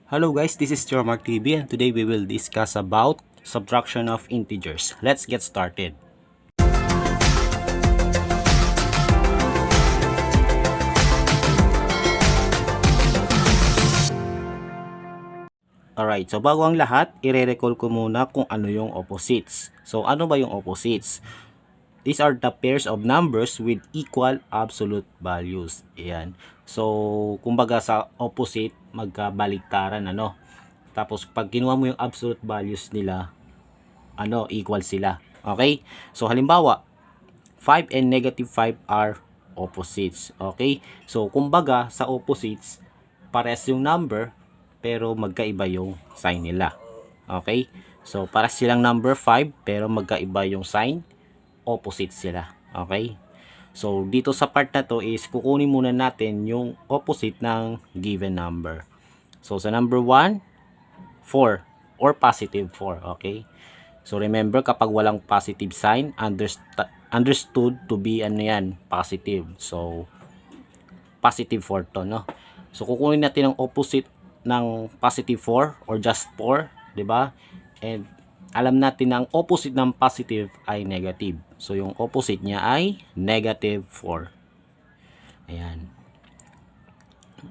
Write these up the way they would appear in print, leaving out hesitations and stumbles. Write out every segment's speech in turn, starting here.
Hello guys, this is Mark TV and today we will discuss about subtraction of integers. Let's get started. Alright, so bago ang lahat, i-recall ko muna kung ano yung opposites. So ano ba yung opposites? These are the pairs of numbers with equal absolute values. Ayan. So, kumbaga sa opposite, magkabaligtaran, ano? Tapos, pag kinuha mo yung absolute values nila, equal sila. Okay? So, halimbawa, 5 and negative 5 are opposites. Okay? So, kumbaga, sa opposites, pares yung number, pero magkaiba yung sign nila. Okay? So, pares silang number 5, pero magkaiba yung sign, opposite sila. Okay? So, dito sa part na to is kukunin muna natin yung opposite ng given number. So, sa number 1, 4 or positive 4. Okay? So, remember kapag walang positive sign, understood to be positive. So, positive 4 to, no? So, kukunin natin ang opposite ng positive 4 or just 4, 'di ba? And alam natin na ang opposite ng positive ay negative. So, yung opposite niya ay negative 4. Ayan.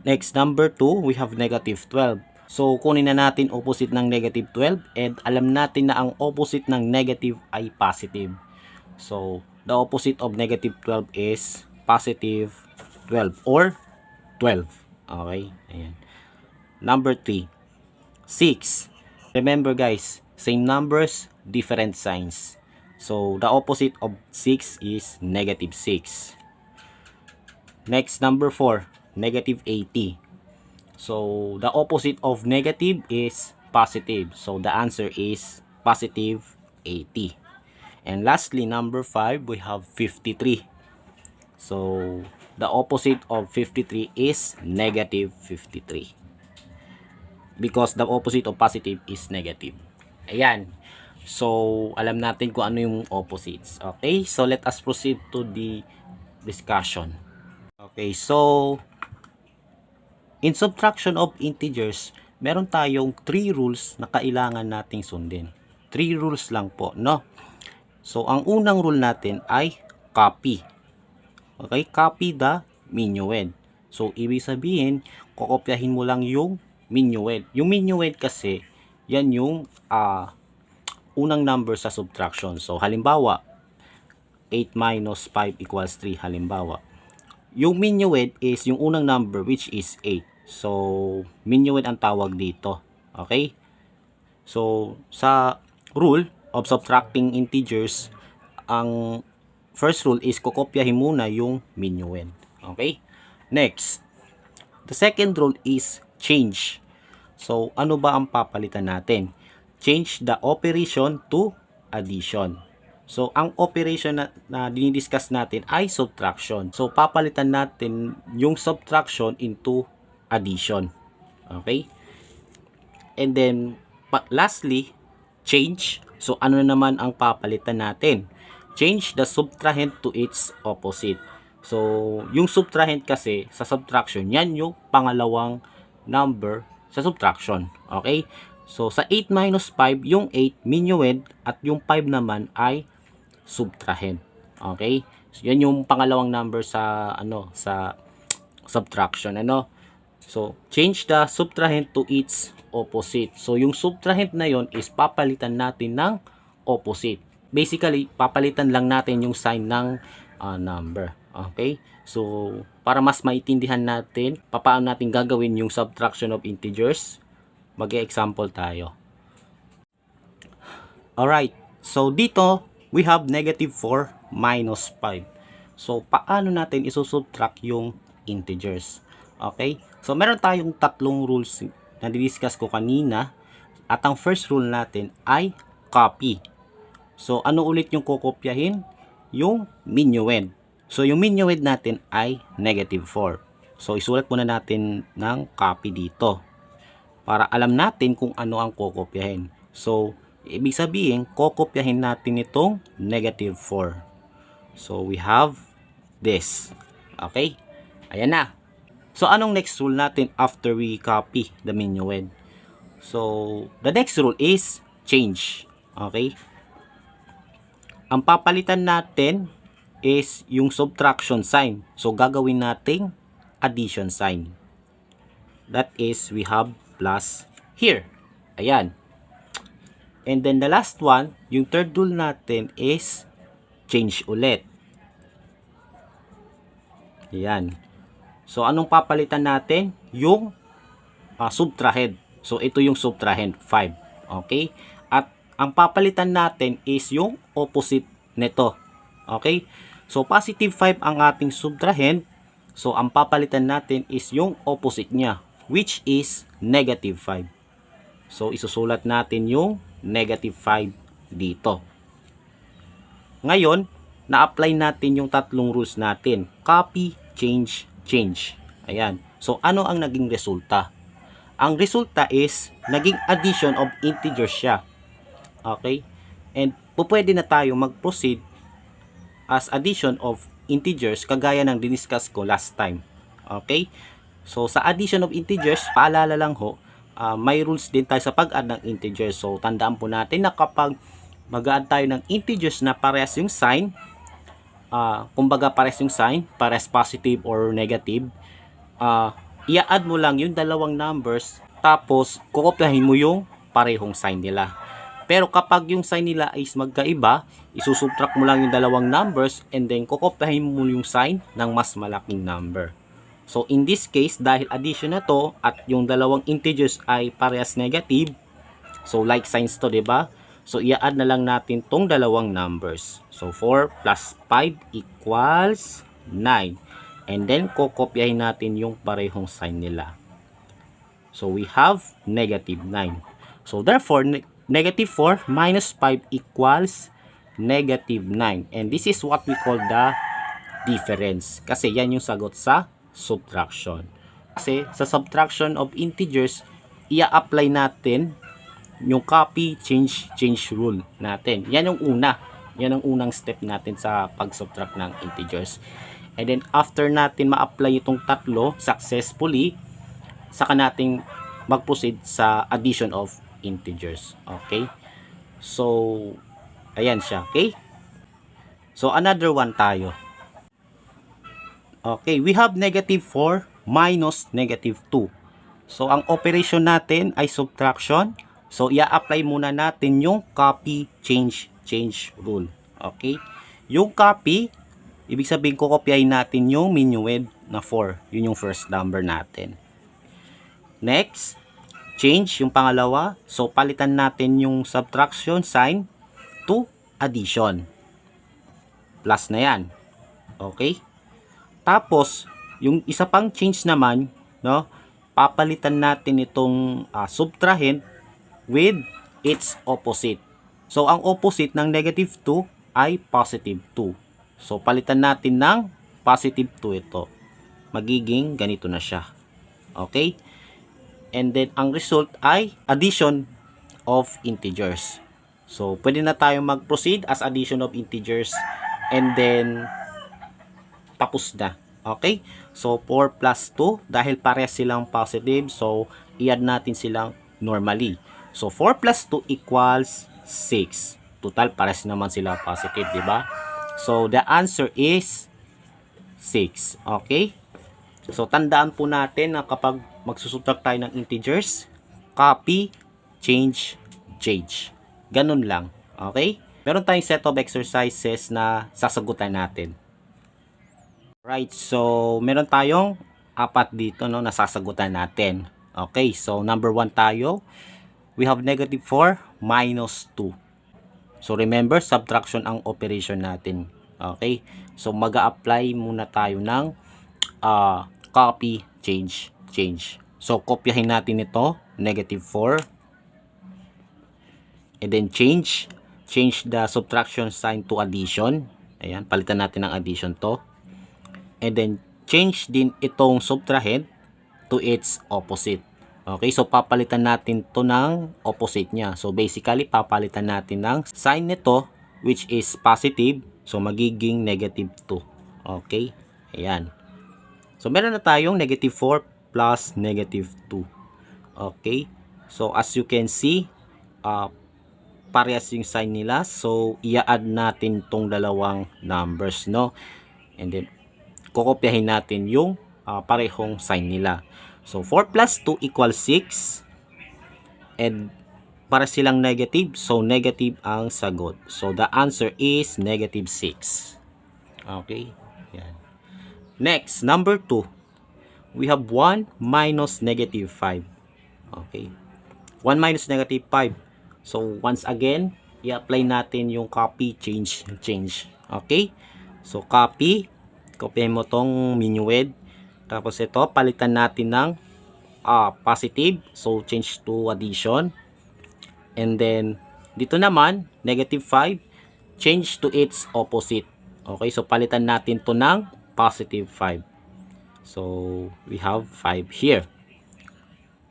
Next, number 2, we have negative 12. So, kunin na natin opposite ng negative 12 and alam natin na ang opposite ng negative ay positive. So, the opposite of negative 12 is positive 12 or 12. Okay? Ayan. Number 3, 6. Remember guys, same numbers, different signs. So, the opposite of 6 is negative 6. Next, number 4, negative 80. So, the opposite of negative is positive. So, the answer is positive 80. And lastly, number 5, we have 53. So, the opposite of 53 is negative 53. Because the opposite of positive is negative. Ayan. So, alam natin kung ano yung opposites. Okay? So, let us proceed to the discussion. Okay, so in subtraction of integers, meron tayong 3 rules na kailangan nating sundin. 3 rules lang po, no? So, ang unang rule natin ay copy. Okay, copy the minuend. So, ibig sabihin, kokopyahin mo lang yung minuend. Yung minuend kasi, yan yung unang number sa subtraction. So, halimbawa, 8 minus 5 equals 3, halimbawa. Yung minuend is yung unang number which is 8. So, minuend ang tawag dito. Okay? So, sa rule of subtracting integers, ang first rule is kokopyahin muna yung minuend. Okay? Next, the second rule is change. So, ano ba ang papalitan natin? Change the operation to addition. So, ang operation na dinidiscuss natin ay subtraction. So, papalitan natin yung subtraction into addition. Okay? And then, lastly, change. So, ano naman ang papalitan natin? Change the subtrahend to its opposite. So, yung subtrahend kasi sa subtraction, yan yung pangalawang number sa subtraction. Okay? So, sa 8 minus 5, yung 8 minuend at yung 5 naman ay subtrahend. Okay? So, yan yung pangalawang number sa sa subtraction, So, change the subtrahend to its opposite. So, yung subtrahend na yon is papalitan natin ng opposite. Basically, papalitan lang natin yung sign ng number. Okay? So, para mas maintindihan natin paano natin gagawin yung subtraction of integers, mag-e-example tayo. Alright. So, dito, we have negative 4 minus 5. So, paano natin isusubtract yung integers? Okay? So, meron tayong tatlong rules na di-discuss ko kanina. At ang first rule natin ay copy. So, ano ulit yung kokopyahin? Yung minuend. So, yung minuend natin ay negative 4. So, isulat muna natin ng copy dito. Para alam natin kung ano ang kokopyahin. So, ibig sabihin, kokopyahin natin itong negative 4. So, we have this. Okay? Ayan na. So, anong next rule natin after we copy the minuend? So, the next rule is change. Okay? Ang papalitan natin is yung subtraction sign. So, gagawin nating addition sign. That is, we have plus here. Ayan. And then the last one, yung third rule natin is change ulit. Ayan. So, anong papalitan natin? Yung subtrahend. So, ito yung subtrahend, 5. Okay? At ang papalitan natin is yung opposite nito. Okay? So, positive 5 ang ating subtrahend. So, ang papalitan natin is yung opposite niya, which is negative 5. So, isusulat natin yung negative 5 dito. Ngayon, na-apply natin yung tatlong rules natin. Copy, change, change. Ayan. So, ano ang naging resulta? Ang resulta is, naging addition of integers siya. Okay? And, pwede na tayo mag-proceed as addition of integers kagaya ng diniscuss ko last time. Okay? So, sa addition of integers, paalala lang ho, may rules din tayo sa pag-add ng integers. So, tandaan po natin na kapag mag-add tayo ng integers na parehas yung sign, kumbaga parehas yung sign, parehas positive or negative, i-add mo lang yung dalawang numbers, tapos kukopyahin mo yung parehong sign nila. Pero kapag yung sign nila is magkaiba, isusubtract mo lang yung dalawang numbers and then kukopyahin mo yung sign ng mas malaking number. So, in this case, dahil addition na to at yung dalawang integers ay parehas negative, so like signs to, diba? So, i-add na lang natin tong dalawang numbers. So, 4 plus 5 equals 9. And then, kukopyahin natin yung parehong sign nila. So, we have negative 9. So, therefore, negative 4 minus 5 equals negative 9. And this is what we call the difference. Kasi yan yung sagot sa subtraction. Kasi sa subtraction of integers, i-apply natin yung copy, change, change rule natin. Yan yung una. Yan ang unang step natin sa pag-subtract ng integers. And then after natin ma-apply itong tatlo successfully, saka natin mag-proceed sa addition of integers. Okay? So, ayan siya. Okay? So, another one tayo. Okay, we have negative 4 minus negative 2. So, ang operation natin ay subtraction. So, i-apply muna natin yung copy, change, change rule. Okay? Yung copy, ibig sabihin kukopyahin natin yung minuend na 4. Yun yung first number natin. Next, change yung pangalawa. So, palitan natin yung subtraction sign to addition. Plus na yan. Okay? Tapos, yung isa pang change naman, no, papalitan natin itong subtrahend with its opposite. So, ang opposite ng negative 2 ay positive 2. So, palitan natin ng positive 2 ito. Magiging ganito na siya. Okay? And then, ang result ay addition of integers. So, pwede na tayo mag-proceed as addition of integers and then tapos na. Okay? So, 4 plus 2, dahil parehas silang positive, so, i-add natin silang normally. So, 4 plus 2 equals 6. Total, parehas naman sila positive, di ba? So, the answer is 6. Okay? So, tandaan po natin na kapag magsusubtract tayo ng integers, copy, change, change. Ganun lang. Okay? Meron tayong set of exercises na sasagutan natin. Right, so meron tayong 4 dito, no, nasasagutan natin. Okay, so number 1 tayo. We have negative 4 minus 2. So remember, subtraction ang operation natin. Okay, so mag-a-apply muna tayo ng copy, change, change. So kopyahin natin ito, negative 4. And then change the subtraction sign to addition. Ayan, palitan natin ng addition to. And then, change din itong subtrahend to its opposite. Okay, so papalitan natin to ng opposite niya. So, basically, papalitan natin ng sign nito, which is positive. So, magiging negative 2. Okay, ayan. So, meron na tayong negative 4 plus negative 2. Okay, So, as you can see, parehas yung sign nila. So, i-add natin tong dalawang numbers, no? And then, kokopyahin natin yung parehong sign nila. So, 4 plus 2 equals 6. And, para silang negative. So, negative ang sagot. So, the answer is negative 6. Okay? Yan. Next, number 2. We have 1 minus negative 5. Okay? 1 minus negative 5. So, once again, i-apply natin yung copy, change. Okay? So, copy. Copy mo tong minuend. Tapos ito, palitan natin ng positive. So, change to addition. And then, dito naman, negative 5, change to its opposite. Okay? So, palitan natin to ng positive 5. So, we have 5 here.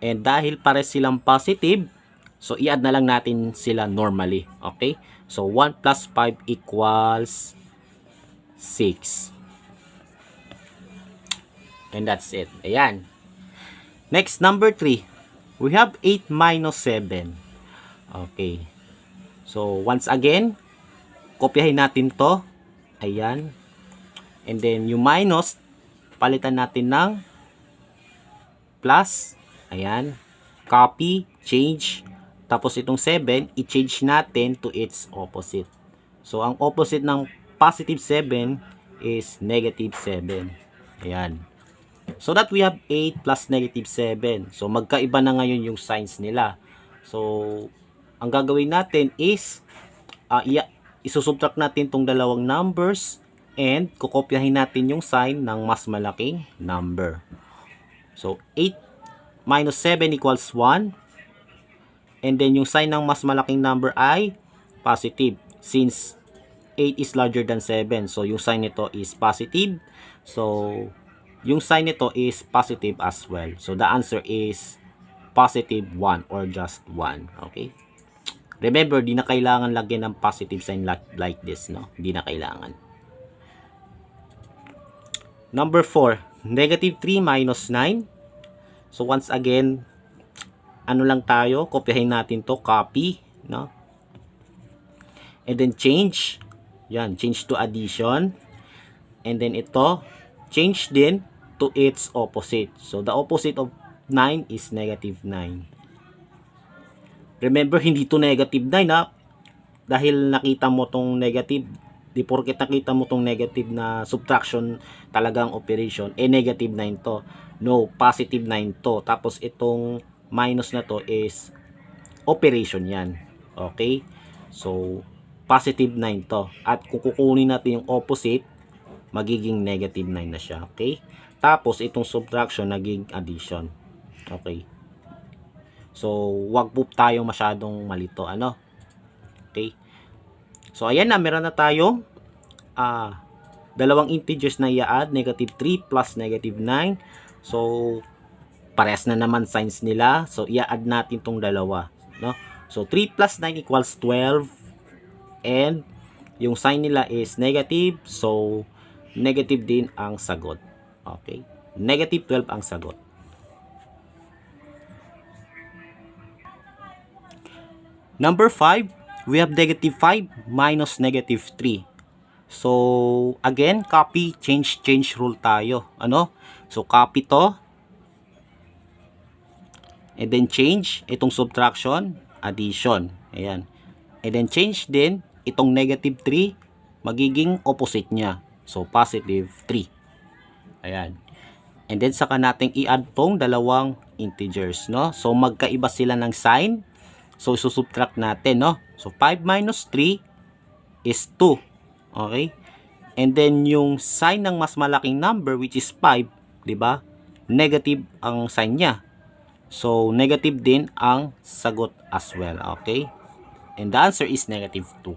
And dahil pare silang positive, so i-add na lang natin sila normally. Okay? So 1 plus 5 equals 6. And that's it. Ayan. Next, number 3. We have 8 minus 7. Okay. So once again, kopyahin natin to. Ayan. And then yung minus, palitan natin ng plus. Ayan. Copy, change. Tapos itong 7, i-change natin to its opposite. So, ang opposite ng positive 7 is negative 7. Ayan. So, that we have 8 plus negative 7. So, magkaiba na ngayon yung signs nila. So, ang gagawin natin is, isusubtract natin itong dalawang numbers and kukopyahin natin yung sign ng mas malaking number. So, 8 minus 7 equals 1. And then, yung sign ng mas malaking number ay positive. Since 8 is larger than 7. So, yung sign nito is positive. So, yung sign nito is positive as well. So, the answer is positive 1 or just 1. Okay? Remember, di na kailangan lagyan ng positive sign like this. No? Di na kailangan. Number 4. Negative 3 minus 9. So, once again, ano lang tayo, kopyahin natin to, copy, no? And then change. Yan, change to addition. And then ito, change din to its opposite. So, the opposite of 9 is negative 9. Remember, hindi to negative 9, ha? Dahil nakita mo tong negative, di porket nakita mo tong negative na subtraction talagang operation, negative 9 to. No, positive 9 to. Tapos itong minus na to is operation yan. Okay? So, positive 9 to. At kung kukunin natin yung opposite, magiging negative 9 na siya. Okay? Tapos, itong subtraction, naging addition. Okay? So, wag po tayo masyadong malito. Ano? Okay? So, ayan na. Meron na tayong dalawang integers na i-add. Negative 3 plus negative 9. So, parehas na naman signs nila. So, i-add natin tong dalawa. No? So, 3 plus 9 equals 12. And, yung sign nila is negative. So, negative din ang sagot. Okay? Negative 12 ang sagot. Number 5, we have negative 5 minus negative 3. So, again, copy, change rule tayo. Ano? So, copy to. And then change itong subtraction, addition. Ayan. And then change din itong negative 3, magiging opposite niya. So, positive 3. Ayan. And then saka natin i-add tong dalawang integers, no? So, magkaiba sila ng sign. So, isusubtract natin, no? So, 5 minus 3 is 2. Okay? And then, yung sign ng mas malaking number, which is 5, di ba? Negative ang sign niya. So, negative din ang sagot as well. Okay? And the answer is negative 2.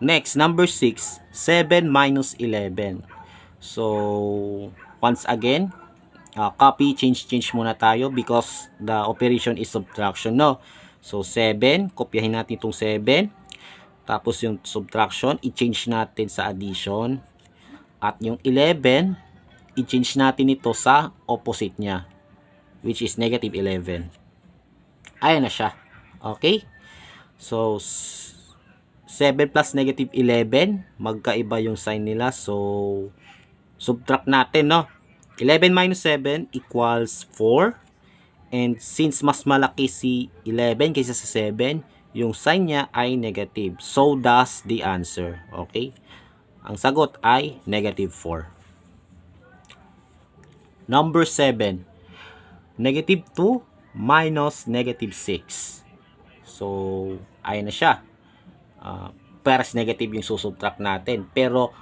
Next, number 6. 7 minus 11. So, once again, copy, change muna tayo because the operation is subtraction, no? So, 7. Kopyahin natin itong 7. Tapos, yung subtraction, i-change natin sa addition. At yung 11, i-change natin ito sa opposite niya, which is negative 11. Ayan na siya. Okay? So, 7 plus negative 11, magkaiba yung sign nila. So, subtract natin, no? 11 minus 7 equals 4. And since mas malaki si 11 kaysa sa 7, yung sign niya ay negative. So, thus the answer. Okay? Ang sagot ay negative 4. Number 7. Negative 2 minus negative 6. So, ayan na siya. Pares negative yung susubtract natin. Pero,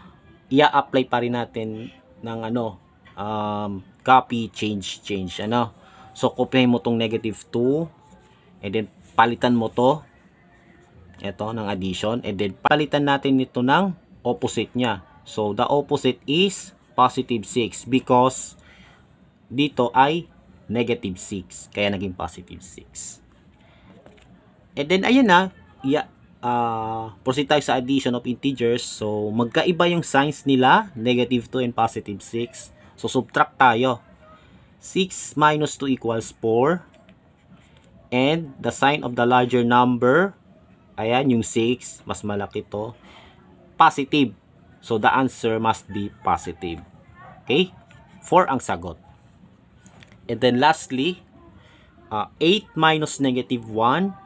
i-apply pa rin natin ng copy, change. Ano? So, kopyahin mo tong negative 2. And then, palitan mo to. Ito, ng addition. And then, palitan natin ito ng opposite niya. So, the opposite is positive 6. Because, dito ay negative 6. Kaya naging positive 6. And then, ayun na. Proceed tayo sa addition of integers. So, magkaiba yung signs nila. Negative 2 and positive 6. So, subtract tayo. 6 minus 2 equals 4. And the sign of the larger number, ayan, yung 6, mas malaki to, positive. So, the answer must be positive. Okay? 4 ang sagot. And then lastly, 8 minus negative 1.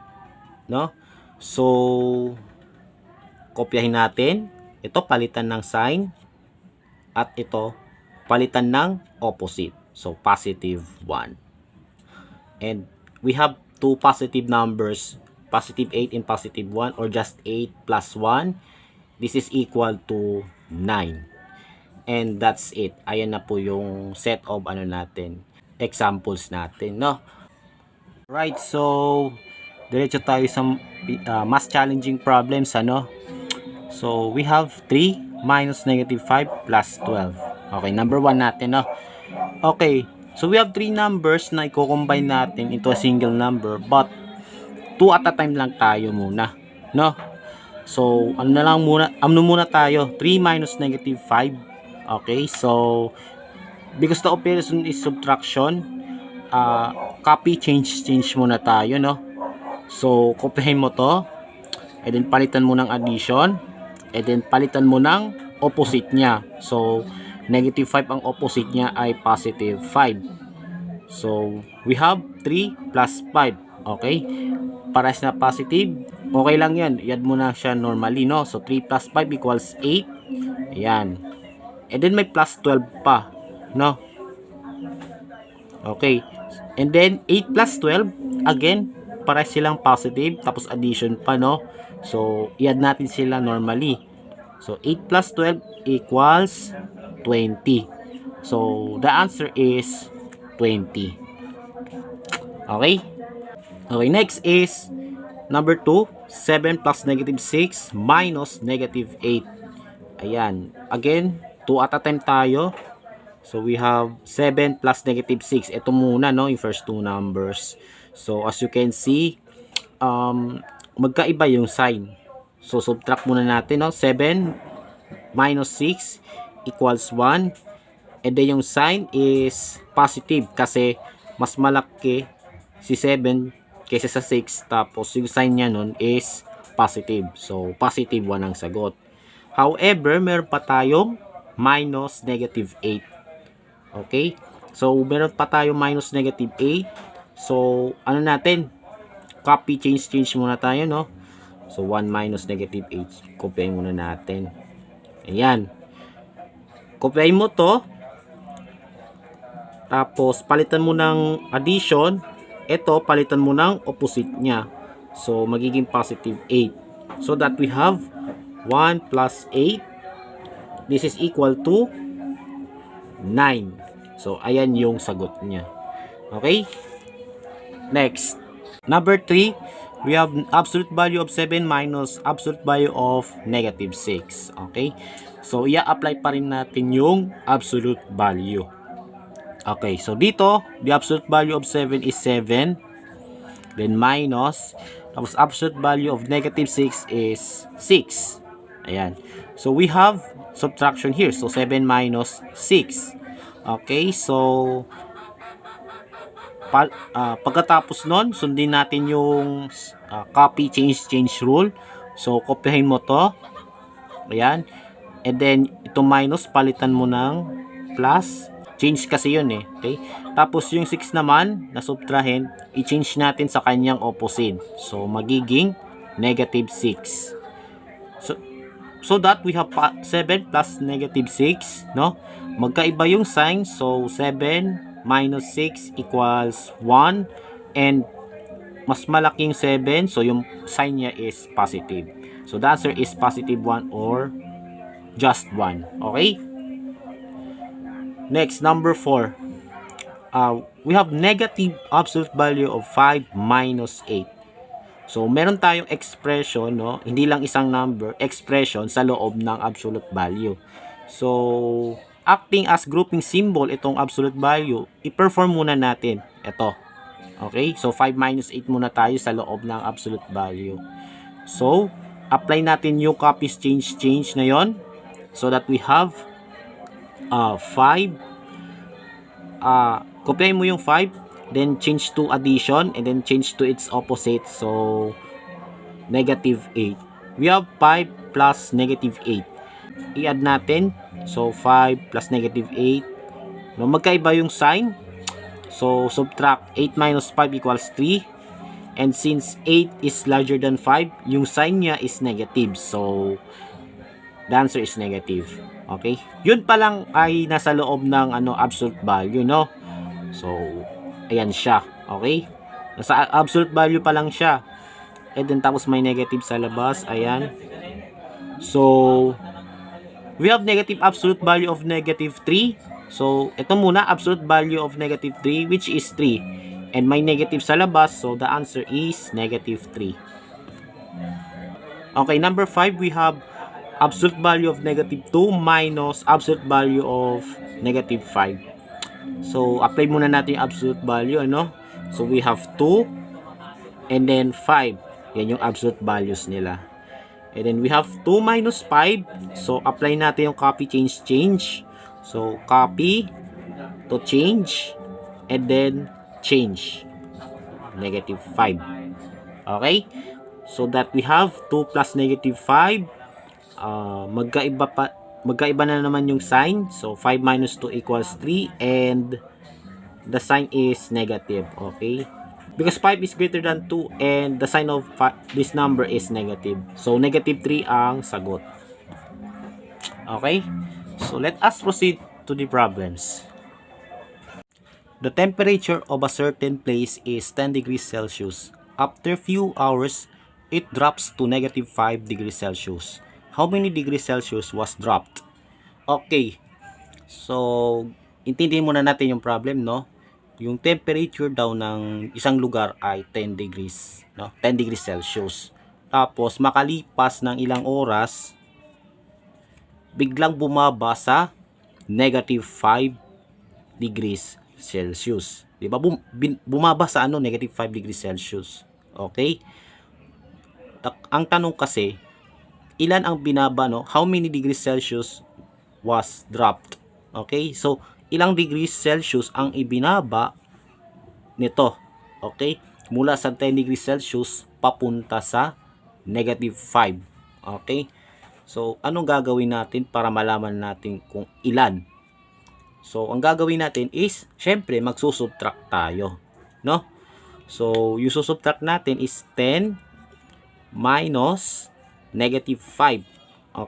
No? So, kopyahin natin. Ito, palitan ng sign. At ito, palitan ng opposite. So, positive 1. And we have two positive numbers, positive 8 and positive 1, or just 8 plus 1. This is equal to 9. And that's it. Ayan na po yung set of examples natin, no? Right, so diretso tayo sa mas challenging problems, ano? So, we have 3 minus negative 5 plus 12. Okay, number 1 natin, no? Okay, so we have 3 numbers na i-combine natin into a single number, but 2 at a time lang tayo muna, no? So, ano muna tayo? 3 minus negative 5. Okay, so because the operation is subtraction, copy, change muna tayo, no? So, kopyahin mo to, and then palitan mo ng addition, and then palitan mo ng opposite niya. So, negative 5 ang opposite niya ay positive 5. So, we have 3 plus 5. Okay? Pares na positive. Okay lang yan. I-add mo na siya normally, no? So, 3 plus 5 equals 8. Ayan. And then, may plus 12 pa. No? Okay. And then, 8 plus 12. Again, pares silang positive. Tapos, addition pa, no? So, i-add natin sila normally. So, 8 plus 12 equals 20. So, the answer is 20. Okay? Okay, next is number 2. 7 plus negative 6 minus negative 8. Ayan. Again, 2 at a time tayo. So, we have 7 plus negative 6. Ito muna, no? Yung first two numbers. So, as you can see, magkaiba yung sign. So, subtract muna natin, no? 7 minus 6 equals 1. And then, yung sign is positive kasi mas malaki si 7 kaysa sa 6. Tapos, yung sign niya nun is positive. So, positive 1 ang sagot. However, meron pa tayong minus negative 8. Okay? So, meron pa tayong minus negative 8. So, ano natin? Copy, change muna tayo, no? So, 1 minus negative 8. Kopyahin muna natin. Ayan. Kopyahin mo to. Tapos, palitan mo ng addition. Ito, palitan mo ng opposite niya. So, magiging positive 8. So, that we have 1 plus 8. This is equal to 9. So, ayan yung sagot niya. Okay? Next. Number 3, we have absolute value of 7 minus absolute value of negative 6. Okay? So, i-apply pa rin natin yung absolute value. Okay, so dito, the absolute value of 7 is 7. Then minus, tapos absolute value of negative 6 is 6. Ayan. So, we have subtraction here. So, 7 minus 6. Okay, so pagkatapos nun, sundin natin yung copy, change rule. So, kopyahin mo to. Ayan. And then, ito minus, palitan mo ng plus. Change kasi yun eh. Okay? Tapos, yung 6 naman, na subtrahin, i-change natin sa kanyang opposite. So, magiging negative 6. So that we have 7 plus negative 6, no? Magkaiba yung sign. So, 7 minus 6 equals 1. And, mas malaking 7. So, yung sign niya is positive. So, the answer is positive 1 or just 1. Okay? Next, number 4. We have negative absolute value of 5 minus 8. So, meron tayong expression, no? Hindi lang isang number, expression sa loob ng absolute value. So, acting as grouping symbol itong absolute value, i-perform muna natin. Ito. Okay? So, 5 minus 8 muna tayo sa loob ng absolute value. So, apply natin yung copies change na yon. So that we have 5. Kopyahin mo yung 5. Then, change to addition. And then, change to its opposite. So, negative 8. We have 5 plus negative 8. I-add natin. So, 5 plus negative 8. No, magkaiba yung sign. So, subtract 8 minus 5 equals 3. And since 8 is larger than 5, yung sign niya is negative. So, the answer is negative. Okay? Yun pa lang ay nasa loob ng absolute value, no? So, ayan siya. Okay? Nasa absolute value pa lang siya. And then, tapos may negative sa labas. Ayan. So, we have negative absolute value of negative 3. So, ito muna, absolute value of negative 3, which is 3. And may negative sa labas. So, the answer is negative 3. Okay, number 5, we have absolute value of negative 2 minus absolute value of negative 5. So, apply muna natin yung absolute value, ano? So, we have 2 and then 5. Yan yung absolute values nila. And then, we have 2 minus 5. So, apply natin yung copy, change. So, copy to change and then change. Negative 5. Okay? So, that we have 2 plus negative 5. Magkaiba na naman yung sign. So, 5 minus 2 equals 3 and the sign is negative. Okay? Because 5 is greater than 2 and the sign of this number is negative. So, negative 3 ang sagot. Okay? So, let us proceed to the problems. The temperature of a certain place is 10 degrees Celsius. After few hours, it drops to negative 5 degrees Celsius. How many degrees Celsius was dropped? Okay. So, intindihin muna natin yung problem, no? Yung temperature daw ng isang lugar ay 10 degrees, no? 10 degrees Celsius. Tapos, makalipas ng ilang oras, biglang bumaba sa negative 5 degrees Celsius. Diba? Bumaba sa negative 5 degrees Celsius. Okay? Ang tanong kasi, ilan ang binaba, no? How many degrees Celsius was dropped? Okay? So, ilang degrees Celsius ang ibinaba nito? Okay? Mula sa 10 degrees Celsius papunta sa negative 5. Okay? So, anong gagawin natin para malaman natin kung ilan? So, ang gagawin natin is, syempre, magsusubtract tayo. No? So, yung susubtract natin is 10 minus negative 5.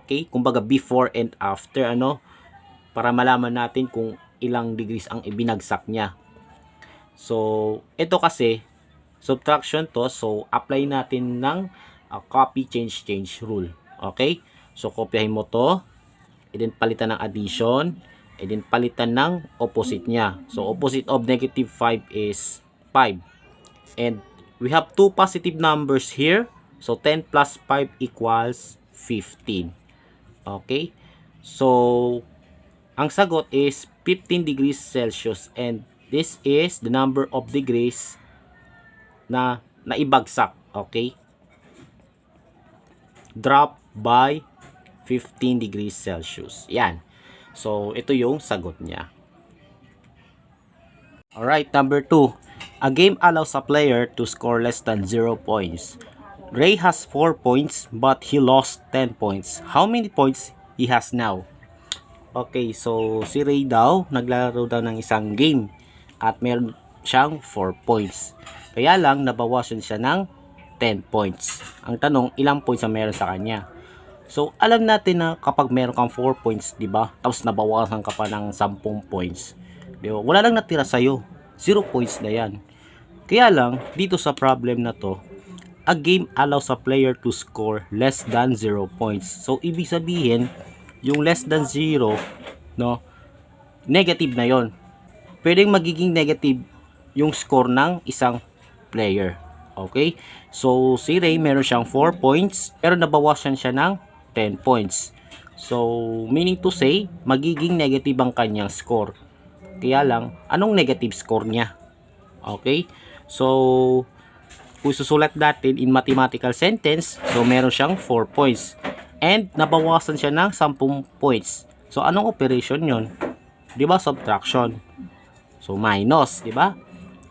Okay? Kumbaga, before and after, para malaman natin kung ilang degrees ang ibinagsak niya. So, ito kasi, subtraction to. So, apply natin ng copy, change rule. Okay? So, kopyahin mo to. And then, palitan ng addition. And then, palitan ng opposite niya. So, opposite of negative 5 is 5. And we have two positive numbers here. So, 10 plus 5 equals 15. Okay? So, ang sagot is 15 degrees Celsius. And this is the number of degrees na naibagsak. Okay? Drop by 15 degrees Celsius. Yan. So, ito yung sagot niya. Alright, number 2. A game allows a player to score less than 0 points. Ray has 4 points but he lost 10 points. How many points he has now? Okay, so si Ray daw, naglalaro daw ng isang game at meron siyang 4 points. Kaya lang, nabawasan siya ng 10 points. Ang tanong, ilang points ang meron sa kanya? So, alam natin na kapag meron kang 4 points, di ba? Tapos nabawasan ka pa ng 10 points. Di ba? Wala lang natira sa'yo. 0 points na yan. Kaya lang, dito sa problem na to, a game allows a player to score less than 0 points. So, ibig sabihin, yung less than 0, no, negative na yon. Pwedeng magiging negative yung score ng isang player. Okay? So, si Ray meron siyang 4 points, pero nabawasan siya ng 10 points. So, meaning to say, magiging negative ang kanyang score. Kaya lang, anong negative score niya? Okay? So, kung susulat natin in mathematical sentence, so meron siyang 4 points. And nabawasan siya ng 10 points. So, anong operation yon? Di ba? Subtraction. So, minus. Di ba?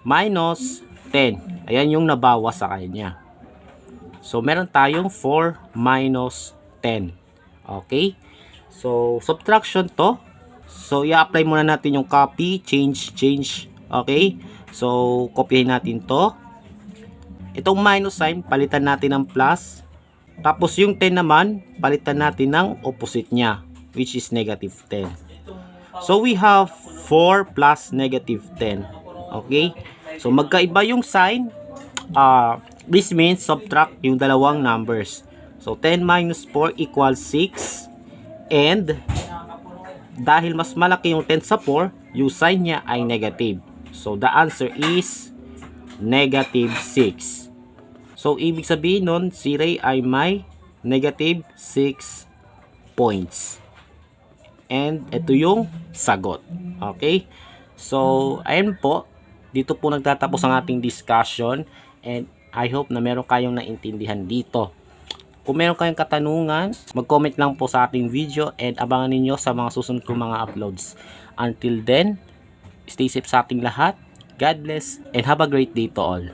Minus 10. Ayan yung nabawas sa kanya. So, meron tayong 4 minus 10. Okay? So, subtraction to. So, i-apply muna natin yung copy, change. Okay? So, kopyahin natin to. Itong minus sign, palitan natin ng plus. Tapos yung 10 naman, palitan natin ng opposite niya, which is negative 10. So, we have 4 plus negative 10. Okay? So, magkaiba yung sign. This means subtract yung dalawang numbers. So, 10 minus 4 equals 6. And, dahil mas malaki yung 10 sa 4, yung sign niya ay negative. So, the answer is negative 6. So, ibig sabihin nun, si Ray ay may negative 6 points. And, ito yung sagot. Okay? So, ayun po. Dito po nagtatapos ang ating discussion. And, I hope na meron kayong naintindihan dito. Kung meron kayong katanungan, mag-comment lang po sa ating video and abangan ninyo sa mga susunod kong mga uploads. Until then, stay safe sa ating lahat. God bless and have a great day to all.